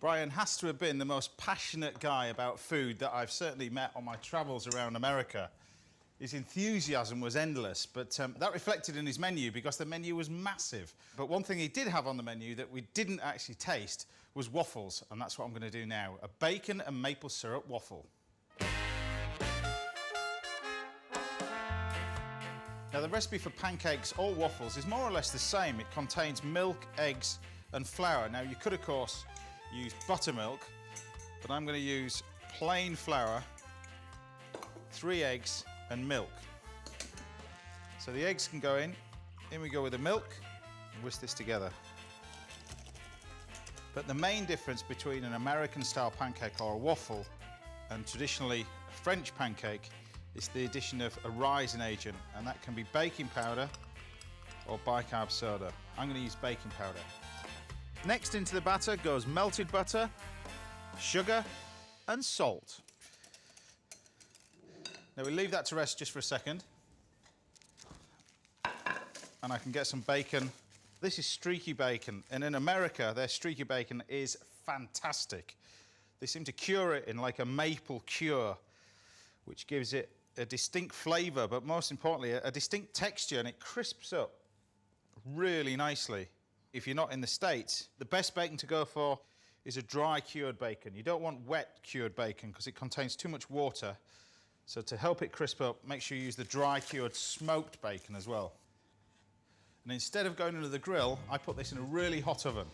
Brian has to have been the most passionate guy about food that I've certainly met on my travels around America. His enthusiasm was endless, but that reflected in his menu because the menu was massive. But one thing he did have on the menu that we didn't actually taste was waffles, and that's what I'm going to do now. A bacon and maple syrup waffle. Now, the recipe for pancakes or waffles is more or less the same. It contains milk, eggs, and flour. Now, you could, of course, use buttermilk, but I'm going to use plain flour, 3 eggs, and milk. So the eggs can go in we go with the milk, and whisk this together. But the main difference between an American-style pancake or a waffle and traditionally a French pancake is the addition of a rising agent, and that can be baking powder or bicarb soda. I'm going to use baking powder. Next into the batter goes melted butter, sugar, and salt. Now we leave that to rest just for a second, and I can get some bacon. This is streaky bacon, and in America their streaky bacon is fantastic. They seem to cure it in like a maple cure, which gives it a distinct flavour, but most importantly a distinct texture, and it crisps up really nicely. If you're not in the States, the best bacon to go for is a dry cured bacon. You don't want wet cured bacon because it contains too much water. So to help it crisp up, make sure you use the dry cured smoked bacon as well. And instead of going into the grill, I put this in a really hot oven.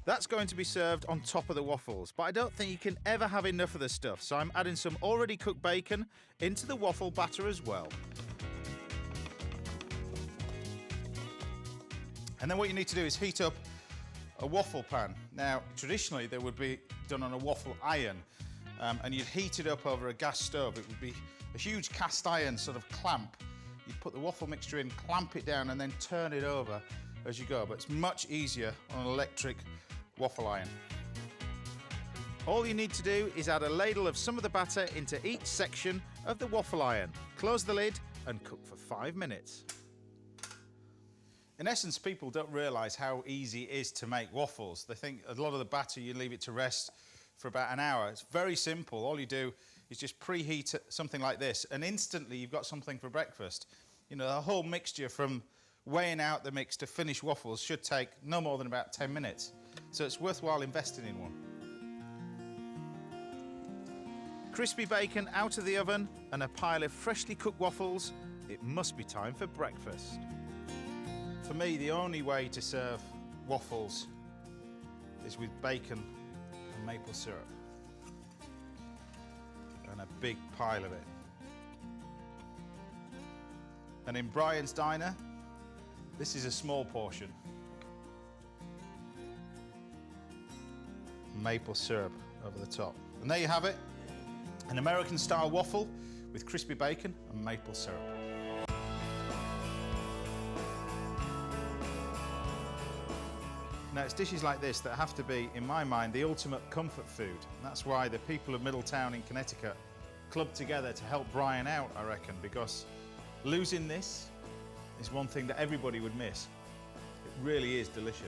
That's going to be served on top of the waffles, but I don't think you can ever have enough of this stuff, so I'm adding some already cooked bacon into the waffle batter as well. And then what you need to do is heat up a waffle pan. Now, traditionally they would be done on a waffle iron, and you'd heat it up over a gas stove. It would be a huge cast iron sort of clamp. You'd put the waffle mixture in, clamp it down, and then turn it over as you go. But it's much easier on an electric waffle iron. All you need to do is add a ladle of some of the batter into each section of the waffle iron. Close the lid and cook for 5 minutes. In essence, people don't realise how easy it is to make waffles. They think a lot of the batter, you leave it to rest for about an hour. It's very simple. All you do is just preheat something like this, and instantly you've got something for breakfast. You know, the whole mixture from weighing out the mix to finished waffles should take no more than about 10 minutes. So it's worthwhile investing in one. Crispy bacon out of the oven and a pile of freshly cooked waffles. It must be time for breakfast. For me, the only way to serve waffles is with bacon and maple syrup. And a big pile of it. And in Brian's Diner, this is a small portion. Maple syrup over the top. And there you have it, an American-style waffle with crispy bacon and maple syrup. Now, it's dishes like this that have to be, in my mind, the ultimate comfort food. And that's why the people of Middletown in Connecticut clubbed together to help Brian out, I reckon, because losing this is one thing that everybody would miss. It really is delicious.